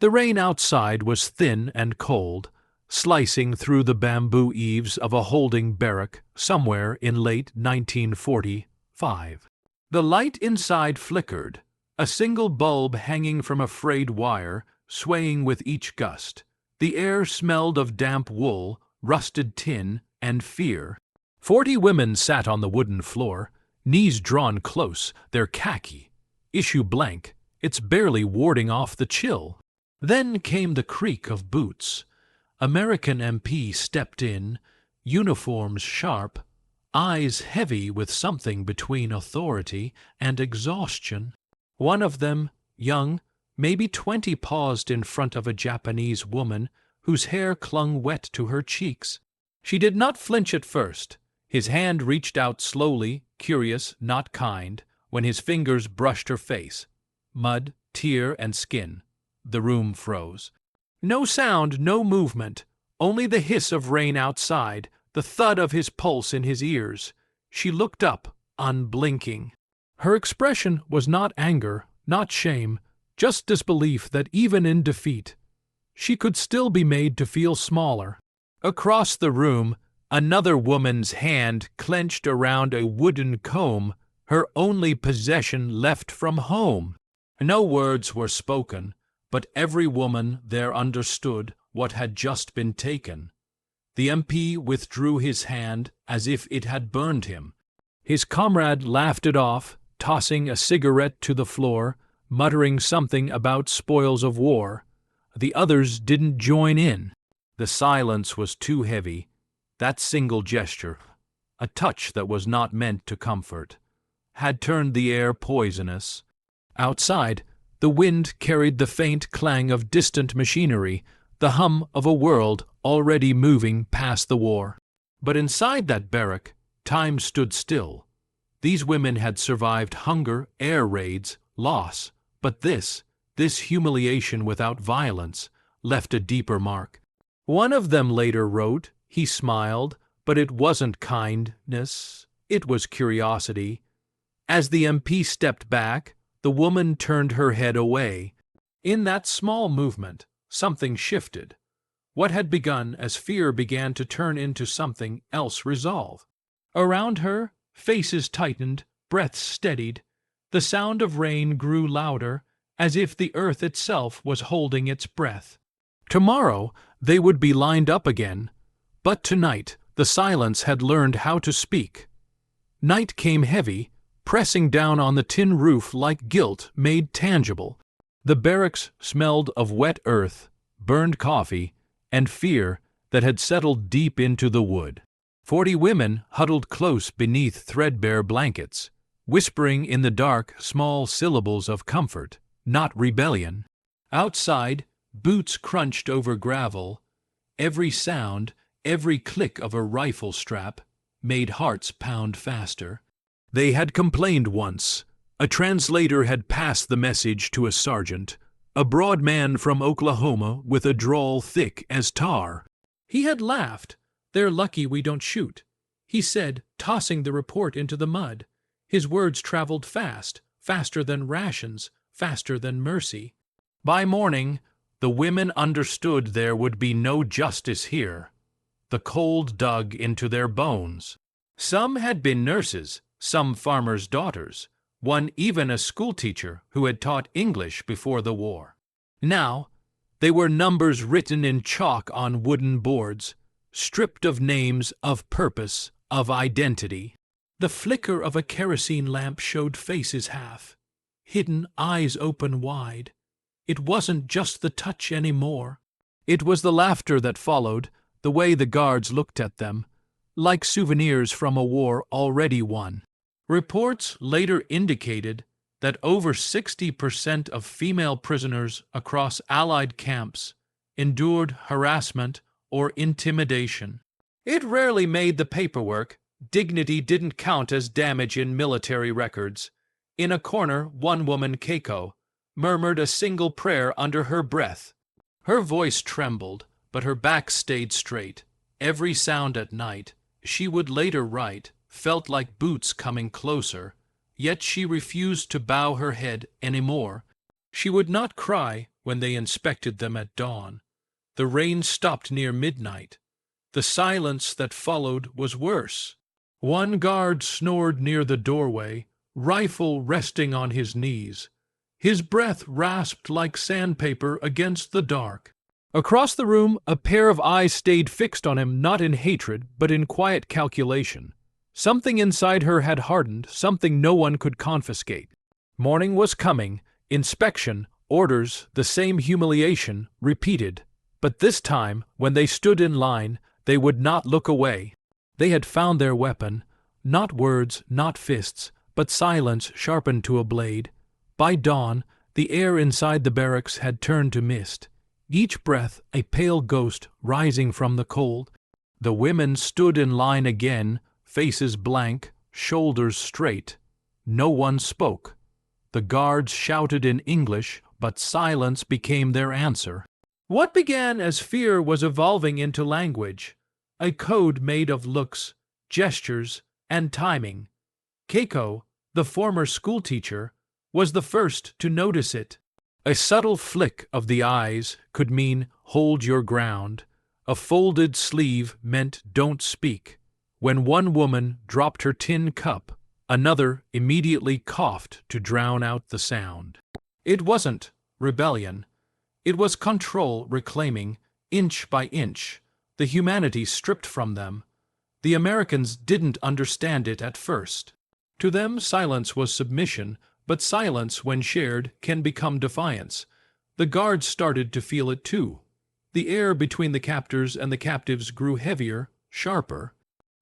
The rain outside was thin and cold, slicing through the bamboo eaves of a holding barrack somewhere in late 1945. The light inside flickered, a single bulb hanging from a frayed wire, swaying with each gust. The air smelled of damp wool, rusted tin, and fear. 40 women sat on the wooden floor, knees drawn close, their khaki, issue blank, it's barely warding off the chill. Then came the creak of boots. American MP stepped in, uniforms sharp, eyes heavy with something between authority and exhaustion. One of them, young, maybe 20, paused in front of a Japanese woman whose hair clung wet to her cheeks. She did not flinch at first. His hand reached out slowly, curious, not kind, when his fingers brushed her face. Mud, tear, and skin. The room froze. No sound, no movement, only the hiss of rain outside, the thud of his pulse in his ears. She looked up, unblinking. Her expression was not anger, not shame, just disbelief that even in defeat, she could still be made to feel smaller. Across the room, another woman's hand clenched around a wooden comb, her only possession left from home. No words were spoken, but every woman there understood what had just been taken. The MP withdrew his hand as if it had burned him. His comrade laughed it off, tossing a cigarette to the floor, muttering something about spoils of war. The others didn't join in. The silence was too heavy. That single gesture, a touch that was not meant to comfort, had turned the air poisonous. Outside, the wind carried the faint clang of distant machinery, the hum of a world already moving past the war. But inside that barrack, time stood still. These women had survived hunger, air raids, loss, but this humiliation without violence, left a deeper mark. One of them later wrote, he smiled, but it wasn't kindness, it was curiosity. As the MP stepped back, the woman turned her head away. In that small movement, something shifted. What had begun as fear began to turn into something else, resolve. Around her, faces tightened, breaths steadied. The sound of rain grew louder, as if the earth itself was holding its breath. Tomorrow they would be lined up again, but tonight the silence had learned how to speak. Night came heavy, pressing down on the tin roof like guilt made tangible. The barracks smelled of wet earth, burned coffee, and fear that had settled deep into the wood. 40 women huddled close beneath threadbare blankets, whispering in the dark small syllables of comfort, not rebellion. Outside, boots crunched over gravel. Every sound, every click of a rifle strap, made hearts pound faster. They had complained once. A translator had passed the message to a sergeant, a broad man from Oklahoma with a drawl thick as tar. He had laughed. "They're lucky we don't shoot," he said, tossing the report into the mud. His words traveled fast, faster than rations, faster than mercy. By morning, the women understood there would be no justice here. The cold dug into their bones. Some had been nurses, some farmers' daughters, one even a schoolteacher who had taught English before the war. Now, they were numbers written in chalk on wooden boards, stripped of names, of purpose, of identity. The flicker of a kerosene lamp showed faces half, hidden, eyes open wide. It wasn't just the touch anymore. It was the laughter that followed, the way the guards looked at them, like souvenirs from a war already won. Reports later indicated that over 60% of female prisoners across Allied camps endured harassment or intimidation. It rarely made the paperwork. Dignity didn't count as damage in military records. In a corner, one woman, Keiko, murmured a single prayer under her breath. Her voice trembled, but her back stayed straight. Every sound at night, she would later write, felt like boots coming closer, yet she refused to bow her head anymore. She would not cry, when they inspected them at dawn. The rain stopped near midnight. The silence that followed was worse. One guard snored near the doorway, rifle resting on his knees. His breath rasped like sandpaper against the dark. Across the room, a pair of eyes stayed fixed on him, not in hatred, but in quiet calculation. Something inside her had hardened, something no one could confiscate. Morning was coming, inspection, orders, the same humiliation, repeated. But this time, when they stood in line, they would not look away. They had found their weapon, not words, not fists, but silence sharpened to a blade. By dawn, the air inside the barracks had turned to mist. Each breath a pale ghost rising from the cold. The women stood in line again, faces blank, shoulders straight. No one spoke. The guards shouted in English, but silence became their answer. What began as fear was evolving into language, a code made of looks, gestures, and timing. Keiko, the former schoolteacher, was the first to notice it. A subtle flick of the eyes could mean hold your ground. A folded sleeve meant don't speak. When one woman dropped her tin cup, another immediately coughed to drown out the sound. It wasn't rebellion. It was control reclaiming, inch by inch, the humanity stripped from them. The Americans didn't understand it at first. To them, silence was submission, but silence, when shared, can become defiance. The guards started to feel it too. The air between the captors and the captives grew heavier, sharper.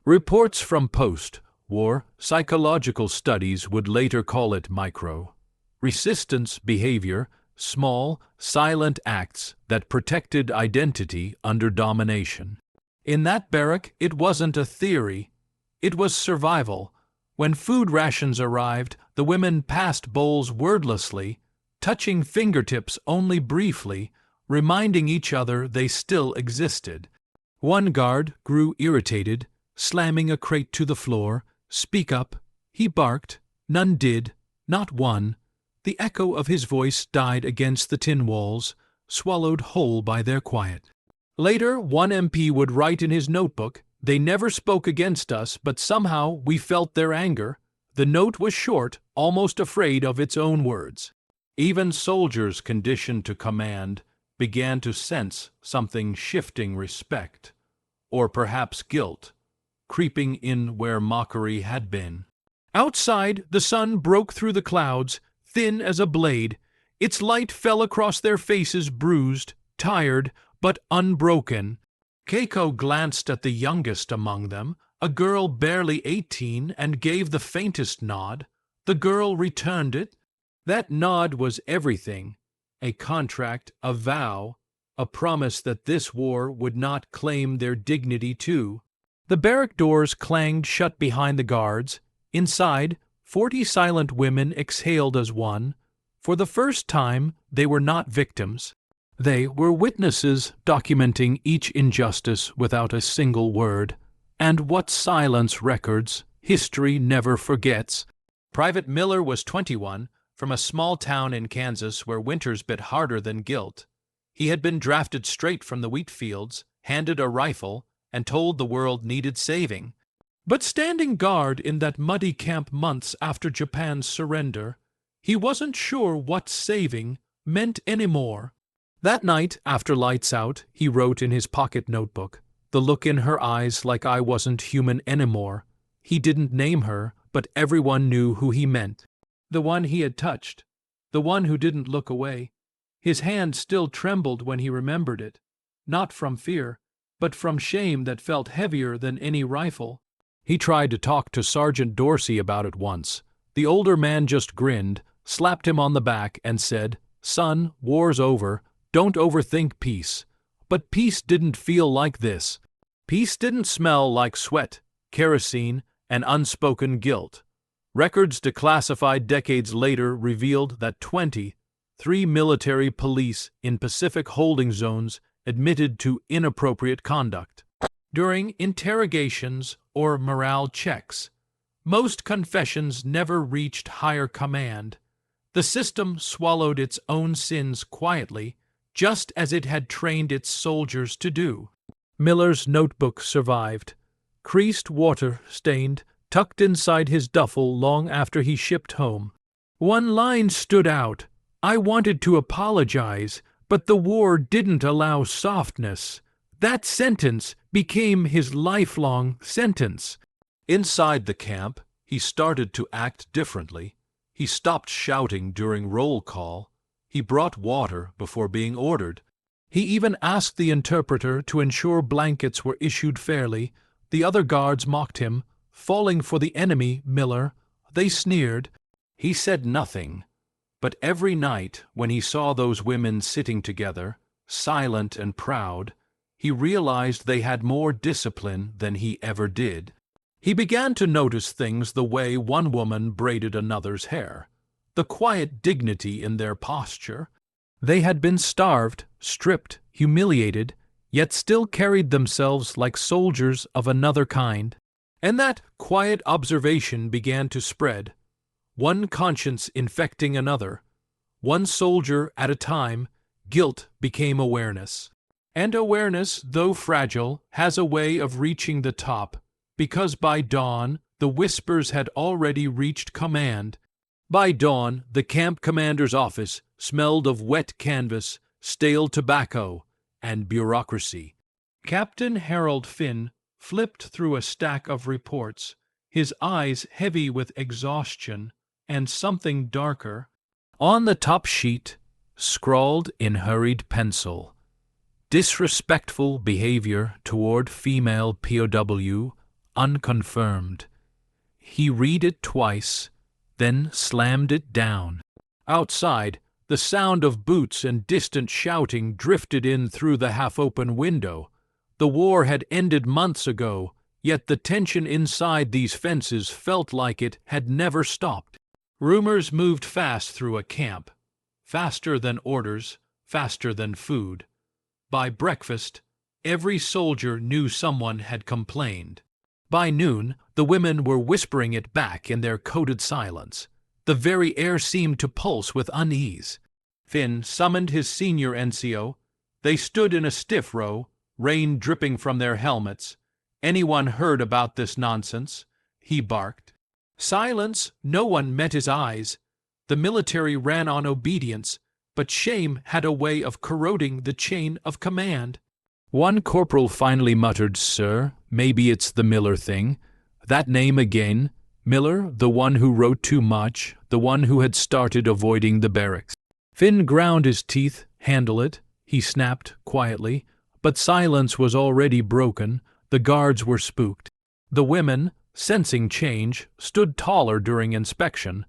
Reports from post-war psychological studies would later call it micro. Resistance behavior, small, silent acts that protected identity under domination. In that barrack, it wasn't a theory. It was survival. When food rations arrived, the women passed bowls wordlessly, touching fingertips only briefly, reminding each other they still existed. One guard grew irritated, slamming a crate to the floor. "Speak up," he barked. None did, not one. The echo of his voice died against the tin walls, swallowed whole by their quiet. Later, one MP would write in his notebook, "They never spoke against us, but somehow we felt their anger." The note was short, almost afraid of its own words. Even soldiers conditioned to command began to sense something shifting, respect, or perhaps guilt, creeping in where mockery had been. Outside, the sun broke through the clouds, thin as a blade. Its light fell across their faces, bruised, tired, but unbroken. Keiko glanced at the youngest among them, a girl barely 18, and gave the faintest nod. The girl returned it. That nod was everything, a contract, a vow, a promise that this war would not claim their dignity too. The barrack doors clanged shut behind the guards. Inside, 40 silent women exhaled as one. For the first time, they were not victims. They were witnesses documenting each injustice without a single word. And what silence records, history never forgets. Private Miller was 21, from a small town in Kansas where winters bit harder than guilt. He had been drafted straight from the wheat fields, handed a rifle, and told the world needed saving. But standing guard in that muddy camp months after Japan's surrender, he wasn't sure what saving meant anymore. That night, after lights out, he wrote in his pocket notebook, the look in her eyes like I wasn't human anymore. He didn't name her, but everyone knew who he meant. The one he had touched, the one who didn't look away. His hand still trembled when he remembered it, not from fear, but from shame that felt heavier than any rifle. He tried to talk to Sergeant Dorsey about it once. The older man just grinned, slapped him on the back, and said, "Son, war's over. Don't overthink peace." But peace didn't feel like this. Peace didn't smell like sweat, kerosene, and unspoken guilt. Records declassified decades later revealed that 23 military police in Pacific holding zones admitted to inappropriate conduct. During interrogations or morale checks, most confessions never reached higher command. The system swallowed its own sins quietly, just as it had trained its soldiers to do. Miller's notebook survived, creased, water-stained, tucked inside his duffel long after he shipped home. One line stood out. "I wanted to apologize, but the war didn't allow softness." That sentence became his lifelong sentence. Inside the camp, he started to act differently. He stopped shouting during roll call. He brought water before being ordered. He even asked the interpreter to ensure blankets were issued fairly. The other guards mocked him, falling for the enemy, Miller. They sneered. He said nothing. But every night, when he saw those women sitting together, silent and proud, he realized they had more discipline than he ever did. He began to notice things the way one woman braided another's hair, the quiet dignity in their posture. They had been starved, stripped, humiliated, yet still carried themselves like soldiers of another kind. And that quiet observation began to spread, one conscience infecting another. One soldier at a time, guilt became awareness. And awareness, though fragile, has a way of reaching the top, because by dawn the whispers had already reached command. By dawn the camp commander's office smelled of wet canvas, stale tobacco, and bureaucracy. Captain Harold Finn flipped through a stack of reports, his eyes heavy with exhaustion and something darker. On the top sheet, scrawled in hurried pencil, "Disrespectful behavior toward female POW, unconfirmed." He read it twice, then slammed it down. Outside, the sound of boots and distant shouting drifted in through the half-open window. The war had ended months ago, yet the tension inside these fences felt like it had never stopped. Rumors moved fast through a camp, faster than orders, faster than food. By breakfast, every soldier knew someone had complained. By noon, the women were whispering it back in their coded silence. The very air seemed to pulse with unease. Finn summoned his senior NCO. They stood in a stiff row, rain dripping from their helmets. "Anyone heard about this nonsense?" he barked. Silence. No one met his eyes. The military ran on obedience, but shame had a way of corroding the chain of command. One corporal finally muttered, "Sir, maybe it's the Miller thing." That name again. Miller, the one who wrote too much, the one who had started avoiding the barracks. Finn ground his teeth. "Handle it," he snapped quietly. But silence was already broken. The guards were spooked. The women, sensing change, stood taller during inspection.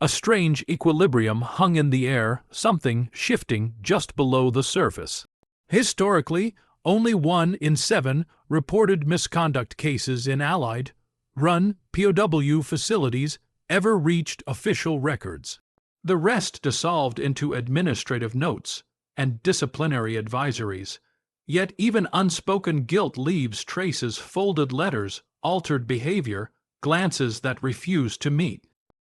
A strange equilibrium hung in the air, something shifting just below the surface. Historically, only 1 in 7 reported misconduct cases in Allied-run POW facilities ever reached official records. The rest dissolved into administrative notes and disciplinary advisories. Yet even unspoken guilt leaves traces: folded letters, altered behavior, glances that refused to meet.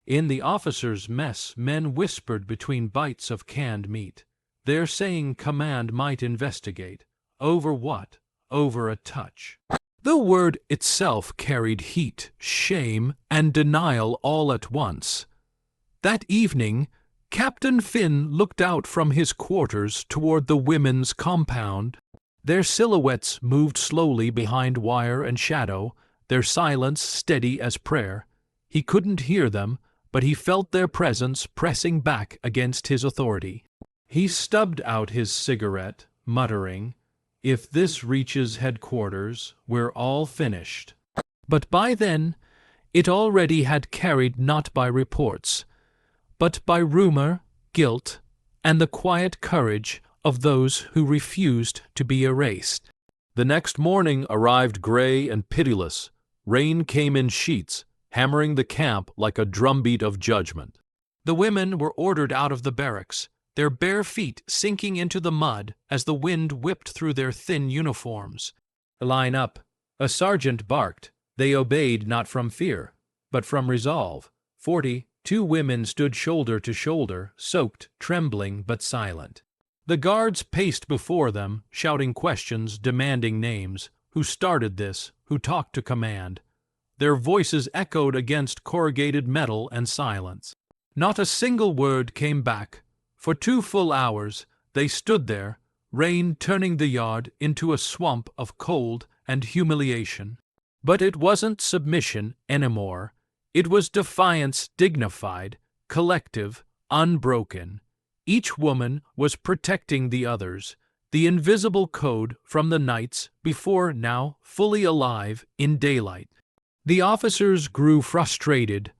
In the officers' mess, men whispered between bites of canned meat. Their saying command might investigate. Over what? Over a touch. The word itself carried heat, shame, and denial all at once. That evening, Captain Finn looked out from his quarters toward the women's compound. Their silhouettes moved slowly behind wire and shadow, their silence steady as prayer. He couldn't hear them, but he felt their presence pressing back against his authority. He stubbed out his cigarette, muttering, "If this reaches headquarters, we're all finished." But by then, it already had carried not by reports, but by rumor, guilt, and the quiet courage of those who refused to be erased. The next morning arrived gray and pitiless. Rain came in sheets, hammering the camp like a drumbeat of judgment. The women were ordered out of the barracks, their bare feet sinking into the mud as the wind whipped through their thin uniforms. "Line up." A sergeant barked. They obeyed not from fear, but from resolve. 42 women stood shoulder to shoulder, soaked, trembling, but silent. The guards paced before them, shouting questions, demanding names. Who started this? Who talked to command? Their voices echoed against corrugated metal and silence. Not a single word came back. For 2 full hours they stood there, rain turning the yard into a swamp of cold and humiliation. But it wasn't submission anymore. It was defiance, dignified, collective, unbroken. Each woman was protecting the others, the invisible code from the nights before, now fully alive in daylight. The officers grew frustrated.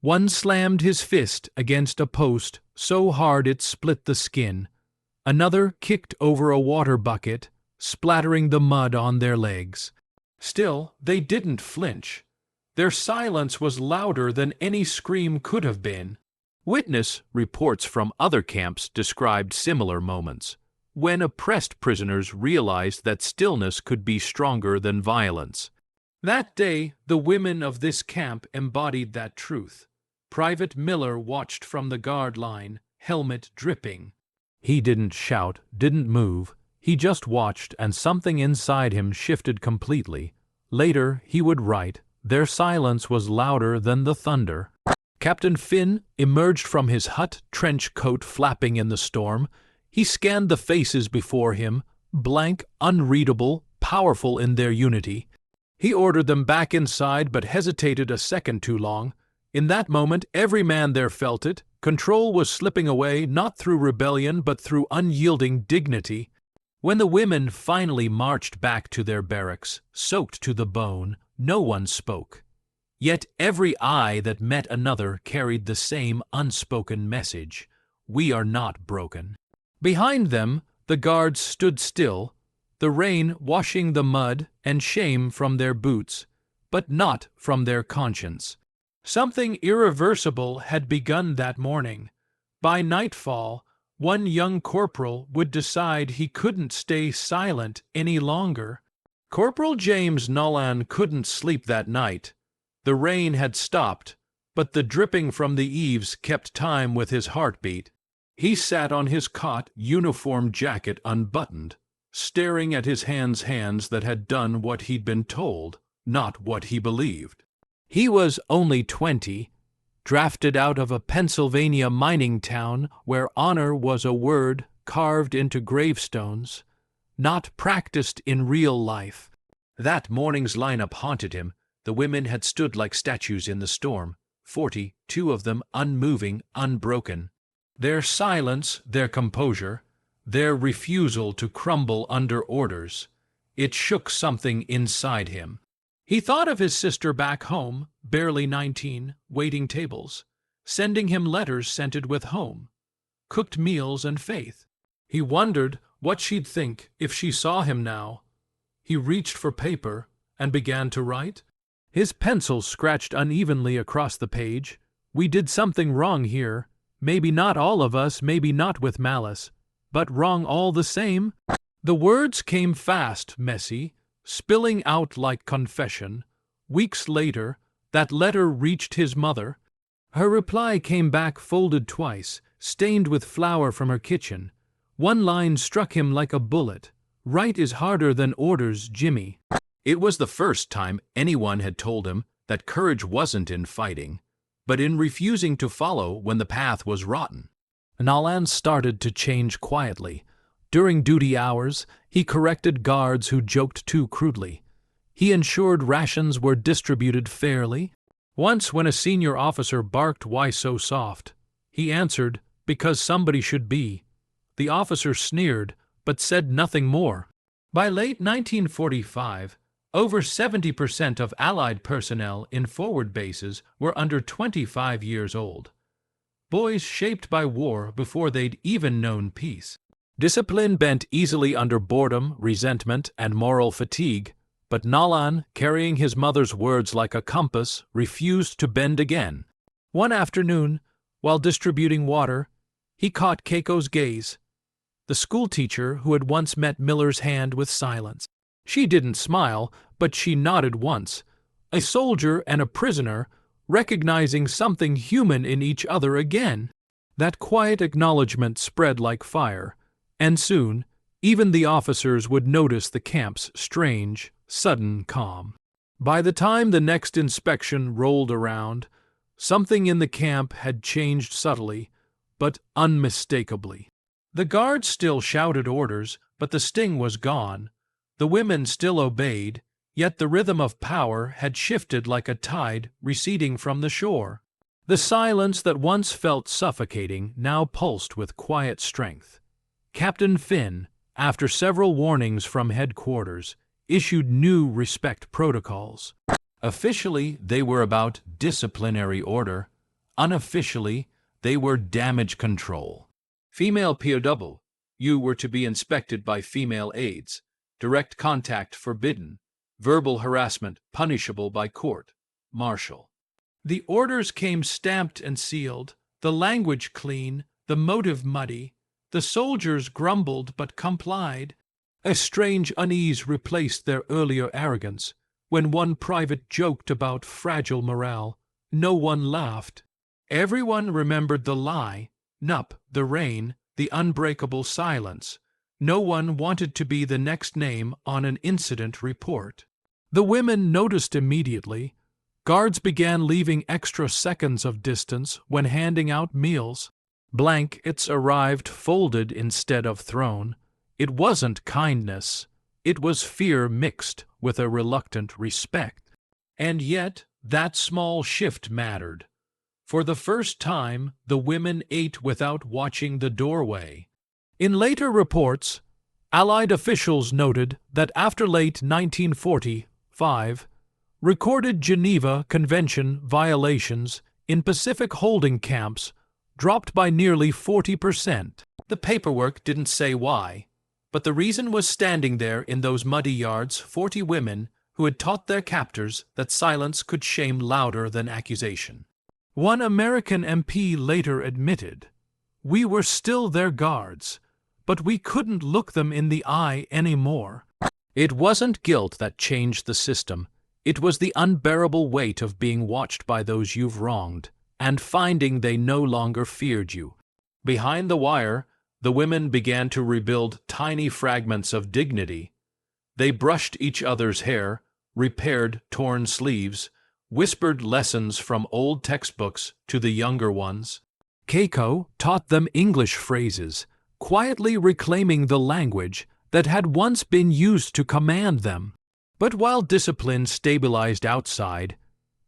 One slammed his fist against a post so hard it split the skin. Another kicked over a water bucket, splattering the mud on their legs. Still, they didn't flinch. Their silence was louder than any scream could have been. Witness reports from other camps described similar moments, when oppressed prisoners realized that stillness could be stronger than violence. That day, the women of this camp embodied that truth. Private Miller watched from the guard line, helmet dripping. He didn't shout, didn't move. He just watched, and something inside him shifted completely. Later, he would write, their silence was louder than the thunder. Captain Finn emerged from his hut, trench coat flapping in the storm. He scanned the faces before him, blank, unreadable, powerful in their unity. He ordered them back inside, but hesitated a second too long. In that moment, every man there felt it. Control was slipping away, not through rebellion, but through unyielding dignity. When the women finally marched back to their barracks, soaked to the bone, no one spoke. Yet every eye that met another carried the same unspoken message: we are not broken. Behind them, the guards stood still, the rain washing the mud and shame from their boots, but not from their conscience. Something irreversible had begun that morning. By nightfall, one young corporal would decide he couldn't stay silent any longer. Corporal James Nolan couldn't sleep that night. The rain had stopped, but the dripping from the eaves kept time with his heartbeat. He sat on his cot, uniform jacket unbuttoned, staring at his hands that had done what he'd been told, not what he believed. He was only 20, drafted out of a Pennsylvania mining town where honor was a word carved into gravestones, not practiced in real life. That morning's lineup haunted him. The women had stood like statues in the storm, 42 of them unmoving, unbroken. Their silence, their composure, their refusal to crumble under orders, it shook something inside him. He thought of his sister back home, barely 19, waiting tables, sending him letters scented with home, cooked meals and faith. He wondered what she'd think if she saw him now. He reached for paper and began to write. His pencil scratched unevenly across the page. We did something wrong here. Maybe not all of us, maybe not with malice, but wrong all the same. The words came fast, messy, spilling out like confession. Weeks later, that letter reached his mother. Her reply came back folded twice, stained with flour from her kitchen. One line struck him like a bullet. Right is harder than orders, Jimmy. It was the first time anyone had told him that courage wasn't in fighting, but in refusing to follow when the path was rotten. Nolan started to change quietly. During duty hours, he corrected guards who joked too crudely. He ensured rations were distributed fairly. Once, when a senior officer barked, "Why so soft?" he answered, "Because somebody should be." The officer sneered, but said nothing more. By late 1945, over 70% of Allied personnel in forward bases were under 25 years old. Boys shaped by war before they'd even known peace. Discipline bent easily under boredom, resentment, and moral fatigue, but Nolan, carrying his mother's words like a compass, refused to bend again. One afternoon, while distributing water, he caught Keiko's gaze, the schoolteacher who had once met Miller's hand with silence. She didn't smile, but she nodded once. A soldier and a prisoner, recognizing something human in each other again. That quiet acknowledgement spread like fire. And soon, even the officers would notice the camp's strange, sudden calm. By the time the next inspection rolled around, something in the camp had changed subtly, but unmistakably. The guards still shouted orders, but the sting was gone. The women still obeyed, yet the rhythm of power had shifted like a tide receding from the shore. The silence that once felt suffocating now pulsed with quiet strength. Captain Finn, after several warnings from headquarters, issued new respect protocols. Officially, they were about disciplinary order. Unofficially, they were damage control. Female POW, you were to be inspected by female aides. Direct contact forbidden. Verbal harassment punishable by court martial. The orders came stamped and sealed, the language clean, the motive muddy. The soldiers grumbled but complied. A strange unease replaced their earlier arrogance. When one private joked about fragile morale, no one laughed. Everyone remembered the lie, Nup, the rain, the unbreakable silence. No one wanted to be the next name on an incident report. The women noticed immediately. Guards began leaving extra seconds of distance when handing out meals. Blankets arrived folded instead of thrown. It wasn't kindness. It was fear mixed with a reluctant respect. And yet, that small shift mattered. For the first time, the women ate without watching the doorway. In later reports, Allied officials noted that after late 1945, recorded Geneva Convention violations in Pacific holding camps dropped by nearly 40%. The paperwork didn't say why, but the reason was standing there in those muddy yards 40 women who had taught their captors that silence could shame louder than accusation. One American MP later admitted, "We were still their guards, but we couldn't look them in the eye anymore." It wasn't guilt that changed the system. It was the unbearable weight of being watched by those you've wronged, and finding they no longer feared you. Behind the wire, the women began to rebuild tiny fragments of dignity. They brushed each other's hair, repaired torn sleeves, whispered lessons from old textbooks to the younger ones. Keiko taught them English phrases, quietly reclaiming the language that had once been used to command them. But while discipline stabilized outside,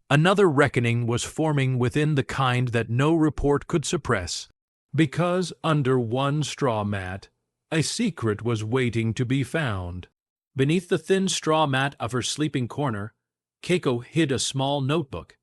another reckoning was forming within the kind that no report could suppress. Because under one straw mat, a secret was waiting to be found. Beneath the thin straw mat of her sleeping corner, Keiko hid a small notebook,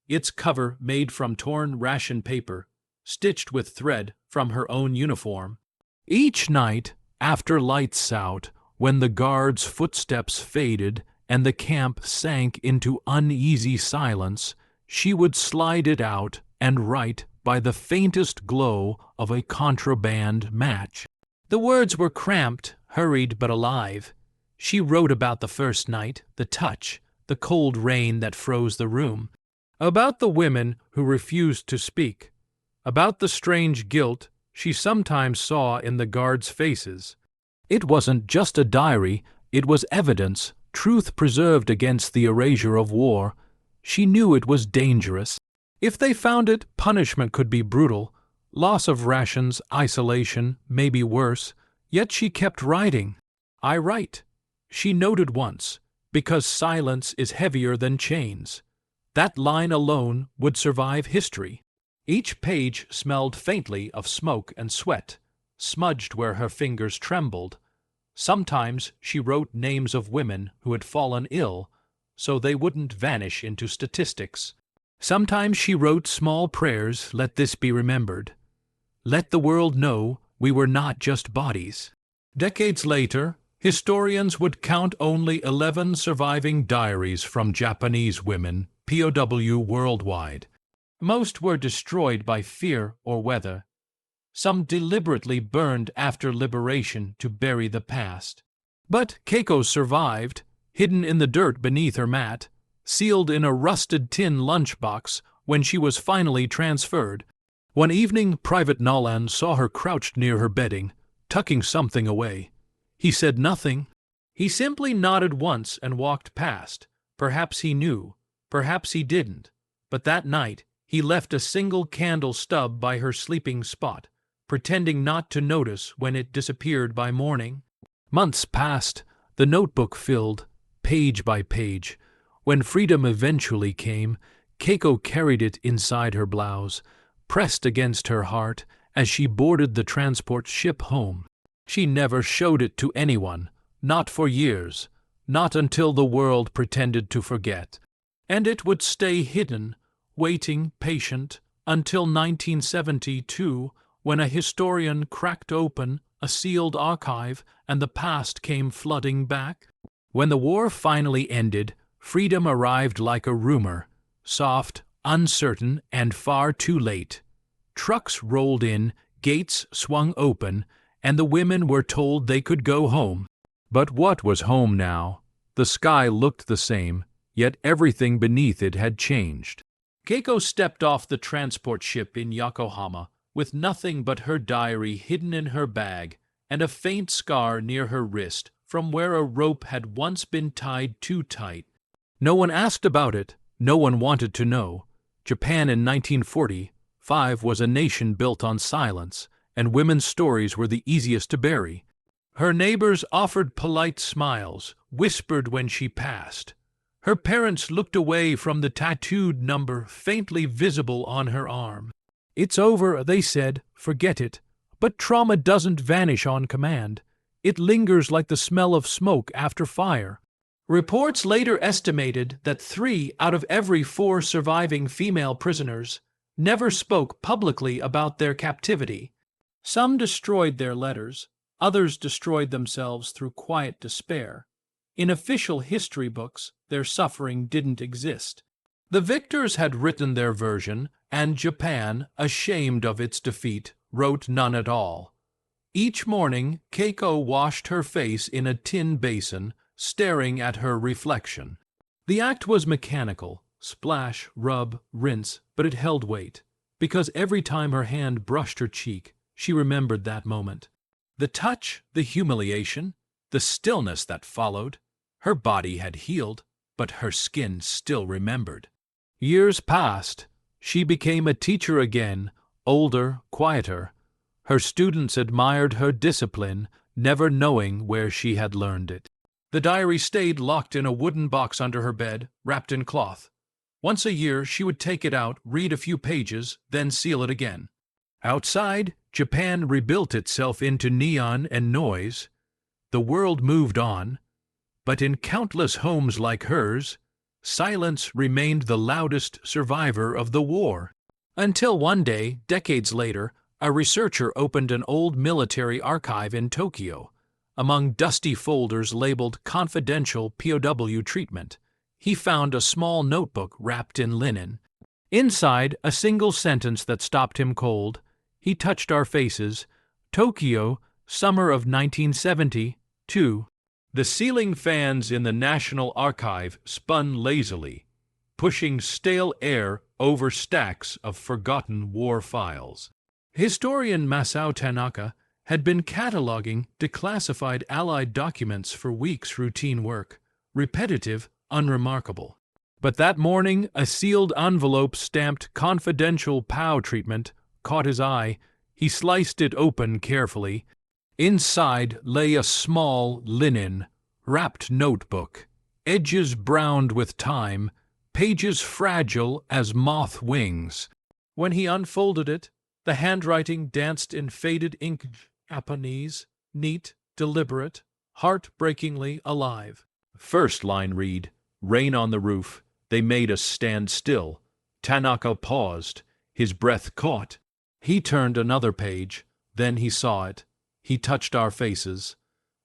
its cover made from torn ration paper, stitched with thread from her own uniform. Each night, after lights out, when the guards' footsteps faded and the camp sank into uneasy silence, she would slide it out and write by the faintest glow of a contraband match. The words were cramped, hurried but alive. She wrote about the first night, the touch, the cold rain that froze the room, about the women who refused to speak, about the strange guilt she sometimes saw in the guards' faces. It wasn't just a diary, it was evidence, truth preserved against the erasure of war. She knew it was dangerous. If they found it, punishment could be brutal, loss of rations, isolation, maybe worse, yet she kept writing. "I write," she noted once, "because silence is heavier than chains." That line alone would survive history. Each page smelled faintly of smoke and sweat, smudged where her fingers trembled. Sometimes she wrote names of women who had fallen ill, so they wouldn't vanish into statistics. Sometimes she wrote small prayers, "Let this be remembered. Let the world know we were not just bodies." Decades later, historians would count only 11 surviving diaries from Japanese women, POW worldwide. Most were destroyed by fear or weather. Some deliberately burned after liberation to bury the past. But Keiko survived, hidden in the dirt beneath her mat, sealed in a rusted tin lunchbox when she was finally transferred. One evening, Private Nolan saw her crouched near her bedding, tucking something away. He said nothing. He simply nodded once and walked past. Perhaps he knew, perhaps he didn't. But that night, he left a single candle stub by her sleeping spot, pretending not to notice when it disappeared by morning. Months passed, the notebook filled, page by page. When freedom eventually came, Keiko carried it inside her blouse, pressed against her heart as she boarded the transport ship home. She never showed it to anyone, not for years, not until the world pretended to forget. And it would stay hidden, waiting, patient, until 1972, when a historian cracked open a sealed archive and the past came flooding back. When the war finally ended, freedom arrived like a rumor, soft, uncertain, and far too late. Trucks rolled in, gates swung open, and the women were told they could go home. But what was home now? The sky looked the same, yet everything beneath it had changed. Keiko stepped off the transport ship in Yokohama, with nothing but her diary hidden in her bag and a faint scar near her wrist from where a rope had once been tied too tight. No one asked about it, no one wanted to know. Japan in 1945 was a nation built on silence, and women's stories were the easiest to bury. Her neighbors offered polite smiles, whispered when she passed. Her parents looked away from the tattooed number faintly visible on her arm. "It's over," they said, "forget it." But trauma doesn't vanish on command. It lingers like the smell of smoke after fire. Reports later estimated that 3 out of every 4 surviving female prisoners never spoke publicly about their captivity. Some destroyed their letters, others destroyed themselves through quiet despair. In official history books, their suffering didn't exist. The victors had written their version, and Japan, ashamed of its defeat, wrote none at all. Each morning, Keiko washed her face in a tin basin, staring at her reflection. The act was mechanical, splash, rub, rinse, but it held weight, because every time her hand brushed her cheek, she remembered that moment. The touch, the humiliation, the stillness that followed. Her body had healed, but her skin still remembered. Years passed. She became a teacher again, older, quieter. Her students admired her discipline, never knowing where she had learned it. The diary stayed locked in a wooden box under her bed, wrapped in cloth. Once a year she would take it out, read a few pages, then seal it again. Outside, Japan rebuilt itself into neon and noise. The world moved on. But in countless homes like hers, silence remained the loudest survivor of the war. Until one day, decades later, a researcher opened an old military archive in Tokyo. Among dusty folders labeled Confidential POW Treatment, he found a small notebook wrapped in linen. Inside, a single sentence that stopped him cold. He touched our faces. Tokyo, summer of 1972. The ceiling fans in the National Archive spun lazily, pushing stale air over stacks of forgotten war files. Historian Masao Tanaka had been cataloging declassified Allied documents for weeks. Routine work, repetitive, unremarkable. But that morning, a sealed envelope stamped Confidential POW Treatment caught his eye. He sliced it open carefully. Inside lay a small, linen, wrapped notebook, edges browned with time, pages fragile as moth wings. When he unfolded it, the handwriting danced in faded ink. Japanese, neat, deliberate, heartbreakingly alive. First line read, "Rain on the roof. They made us stand still." Tanaka paused, his breath caught. He turned another page, then he saw it. He touched our faces.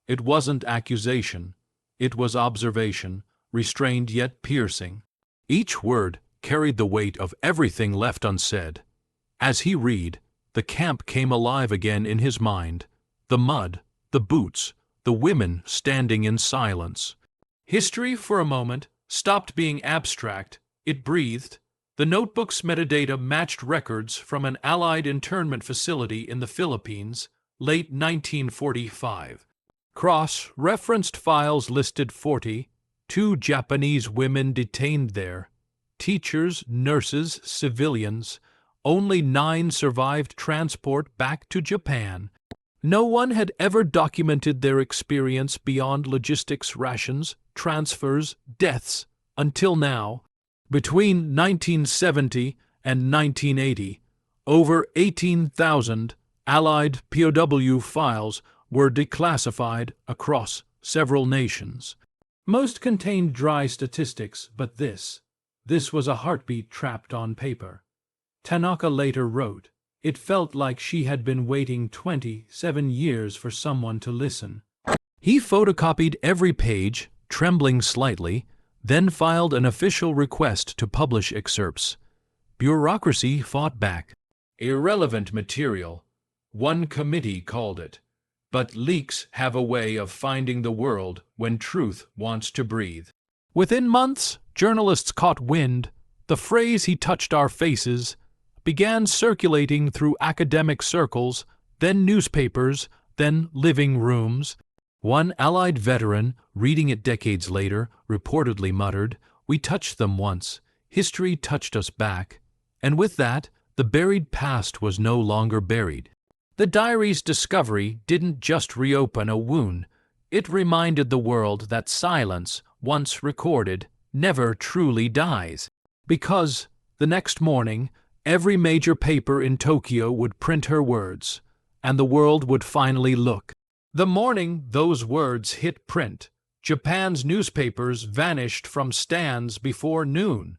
It wasn't accusation. It was observation, restrained yet piercing. Each word carried the weight of everything left unsaid. As he read, the camp came alive again in his mind. The mud, the boots, the women standing in silence. History, for a moment, stopped being abstract. It breathed. The notebook's metadata matched records from an Allied internment facility in the Philippines, late 1945. Cross-referenced files listed 42 Japanese women detained there. Teachers, nurses, civilians. Only 9 survived transport back to Japan. No one had ever documented their experience beyond logistics rations, transfers, deaths, until now. Between 1970 and 1980, over 18,000 Allied POW files were declassified across several nations. Most contained dry statistics, but this was a heartbeat trapped on paper. Tanaka later wrote, "It felt like she had been waiting 27 years for someone to listen." He photocopied every page, trembling slightly, then filed an official request to publish excerpts. Bureaucracy fought back. Irrelevant material, one committee called it. But leaks have a way of finding the world when truth wants to breathe. Within months, journalists caught wind. The phrase "he touched our faces" began circulating through academic circles, then newspapers, then living rooms. One Allied veteran, reading it decades later, reportedly muttered, "We touched them once. History touched us back." And with that, the buried past was no longer buried. The diary's discovery didn't just reopen a wound. It reminded the world that silence, once recorded, never truly dies. Because, the next morning, every major paper in Tokyo would print her words, and the world would finally look. The morning those words hit print, Japan's newspapers vanished from stands before noon.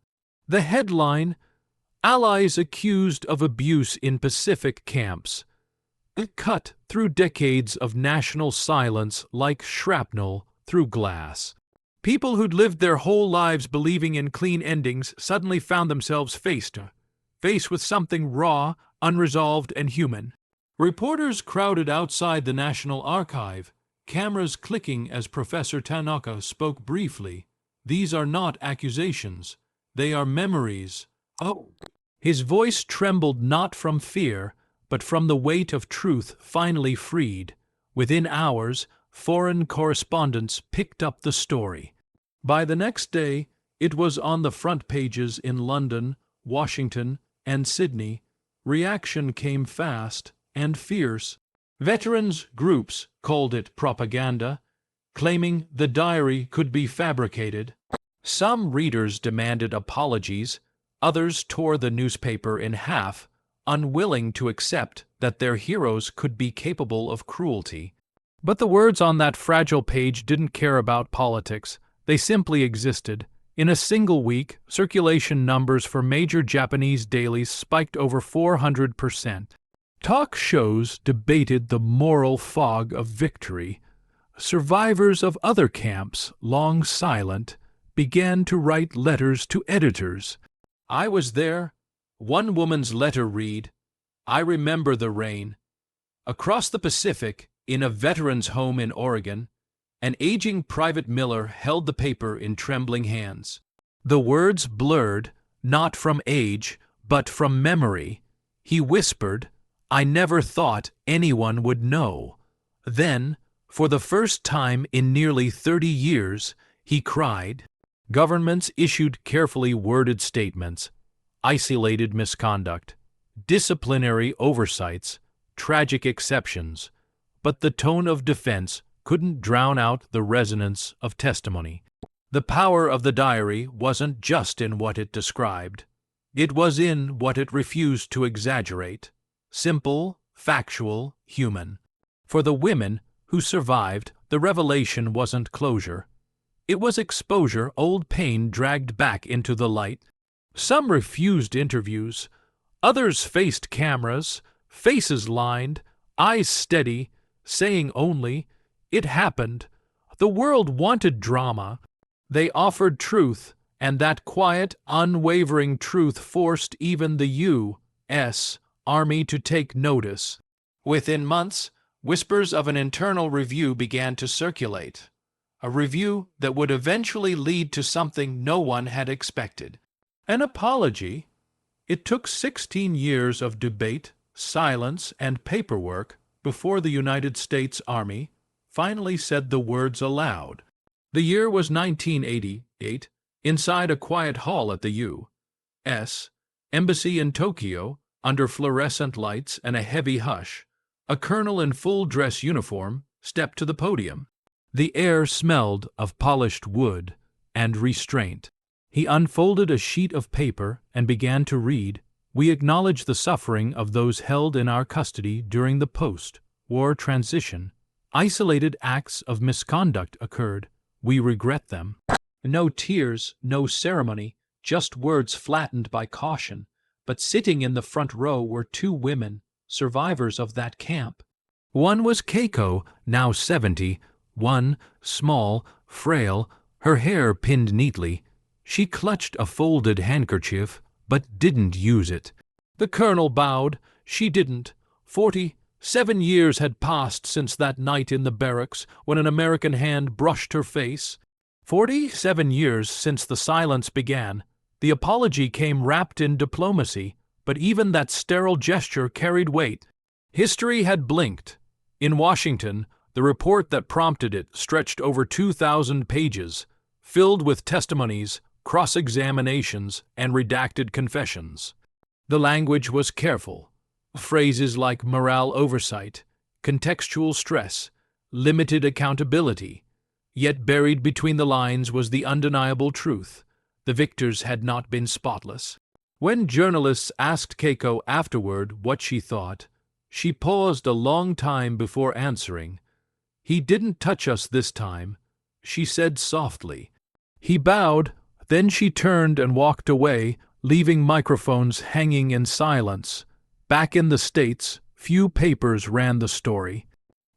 The headline, "Allies accused of abuse in Pacific camps." It cut through decades of national silence like shrapnel through glass. People who'd lived their whole lives believing in clean endings suddenly found themselves face with something raw, unresolved, and human. Reporters crowded outside the National Archive, cameras clicking as Professor Tanaka spoke briefly. "These are not accusations. They are memories." Oh! His voice trembled not from fear, but from the weight of truth finally freed. Within hours, foreign correspondents picked up the story. By the next day, it was on the front pages in London, Washington, and Sydney. Reaction came fast and fierce. Veterans groups called it propaganda, claiming the diary could be fabricated. Some readers demanded apologies, others tore the newspaper in half, unwilling to accept that their heroes could be capable of cruelty. But the words on that fragile page didn't care about politics. They simply existed. In a single week, circulation numbers for major Japanese dailies spiked over 400%. Talk shows debated the moral fog of victory. Survivors of other camps, long silent, began to write letters to editors. "I was there." One woman's letter read, "I remember the rain." Across the Pacific, in a veteran's home in Oregon, an aging Private Miller held the paper in trembling hands. The words blurred, not from age, but from memory. He whispered, "I never thought anyone would know." Then, for the first time in nearly 30 years, he cried. Governments issued carefully worded statements, isolated misconduct, disciplinary oversights, tragic exceptions, but the tone of defense couldn't drown out the resonance of testimony. The power of the diary wasn't just in what it described. It was in what it refused to exaggerate. Simple, factual, human. For the women who survived, the revelation wasn't closure. It was exposure old pain dragged back into the light. Some refused interviews. Others faced cameras, faces lined, eyes steady, saying only, "It happened." The world wanted drama. They offered truth, and that quiet, unwavering truth forced even the U.S. Army to take notice. Within months, whispers of an internal review began to circulate. A review that would eventually lead to something no one had expected. An apology. It took 16 years of debate, silence, and paperwork before the United States Army finally said the words aloud. The year was 1988. Inside a quiet hall at the U.S. Embassy in Tokyo, under fluorescent lights and a heavy hush, a colonel in full-dress uniform stepped to the podium. The air smelled of polished wood and restraint. He unfolded a sheet of paper and began to read, "We acknowledge the suffering of those held in our custody during the post-war transition. Isolated acts of misconduct occurred. We regret them." No tears, no ceremony, just words flattened by caution. But sitting in the front row were two women, survivors of that camp. One was Keiko, now 70, one, small, frail, her hair pinned neatly. She clutched a folded handkerchief, but didn't use it. The colonel bowed. She didn't. 47 years had passed since that night in the barracks when an American hand brushed her face. 47 years since the silence began. The apology came wrapped in diplomacy, but even that sterile gesture carried weight. History had blinked. In Washington, the report that prompted it stretched over 2,000 pages, filled with testimonies, cross-examinations, and redacted confessions. The language was careful. Phrases like morale oversight, contextual stress, limited accountability. Yet buried between the lines was the undeniable truth. The victors had not been spotless. When journalists asked Keiko afterward what she thought, she paused a long time before answering. "He didn't touch us this time," she said softly. He bowed, then she turned and walked away, leaving microphones hanging in silence. Back in the States, few papers ran the story.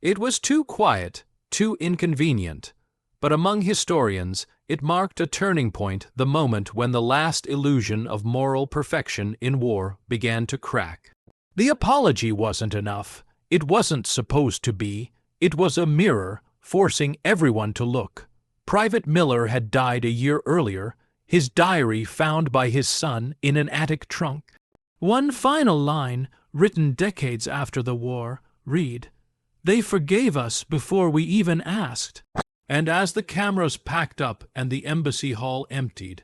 It was too quiet, too inconvenient. But among historians, it marked a turning point, the moment when the last illusion of moral perfection in war began to crack. The apology wasn't enough. It wasn't supposed to be. It was a mirror, forcing everyone to look. Private Miller had died a year earlier, his diary found by his son in an attic trunk. One final line, written decades after the war, read, "They forgave us before we even asked." And as the cameras packed up and the embassy hall emptied,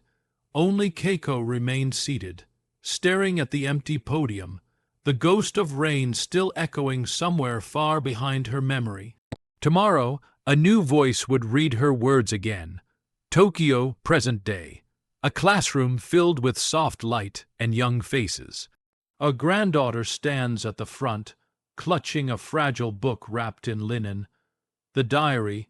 only Keiko remained seated, staring at the empty podium, the ghost of rain still echoing somewhere far behind her memory. Tomorrow, a new voice would read her words again. Tokyo, present day. A classroom filled with soft light and young faces. A granddaughter stands at the front, clutching a fragile book wrapped in linen. The diary.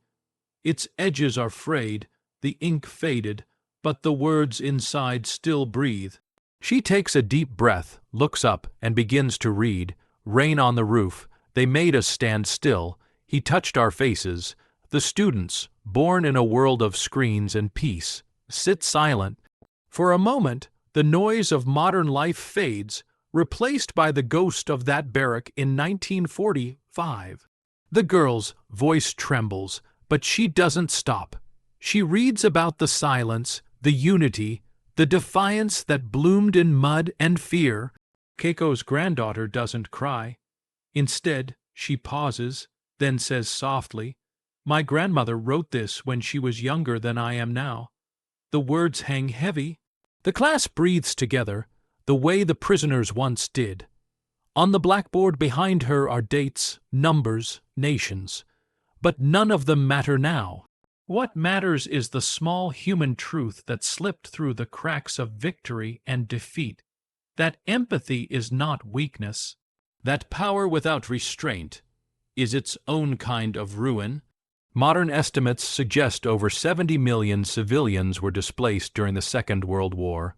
Its edges are frayed, the ink faded, but the words inside still breathe. She takes a deep breath, looks up, and begins to read. Rain on the roof. They made us stand still. He touched our faces. The students, born in a world of screens and peace, sit silent. For a moment, the noise of modern life fades, replaced by the ghost of that barrack in 1945. The girl's voice trembles, but she doesn't stop. She reads about the silence, the unity, the defiance that bloomed in mud and fear. Keiko's granddaughter doesn't cry. Instead, she pauses, then says softly, "My grandmother wrote this when she was younger than I am now." The words hang heavy. The class breathes together, the way the prisoners once did. On the blackboard behind her are dates, numbers, nations. But none of them matter now. What matters is the small human truth that slipped through the cracks of victory and defeat. That empathy is not weakness. That power without restraint is its own kind of ruin. Modern estimates suggest over 70 million civilians were displaced during the Second World War.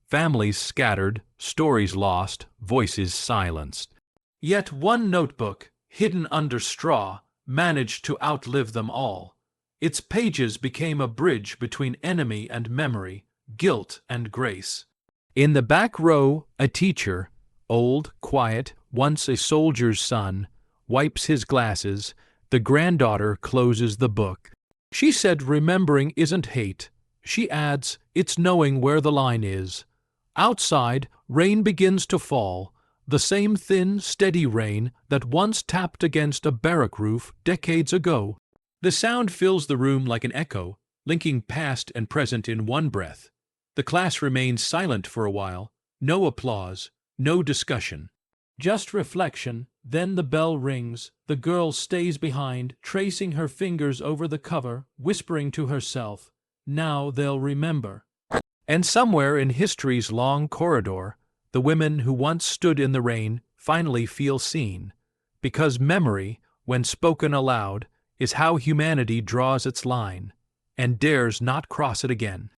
Families scattered, stories lost, voices silenced. Yet one notebook, hidden under straw, managed to outlive them all. Its pages became a bridge between enemy and memory, guilt and grace. In the back row, a teacher, old, quiet, once a soldier's son, wipes his glasses. The granddaughter closes the book. She said remembering isn't hate. She adds, it's knowing where the line is. Outside, rain begins to fall. the same thin, steady rain that once tapped against a barrack roof decades ago. The sound fills the room like an echo, linking past and present in one breath. The class remains silent for a while, no applause, no discussion. Just reflection, then the bell rings, the girl stays behind, tracing her fingers over the cover, whispering to herself, "Now they'll remember." And somewhere in history's long corridor, the women who once stood in the rain finally feel seen, because memory, when spoken aloud, is how humanity draws its line, and dares not cross it again.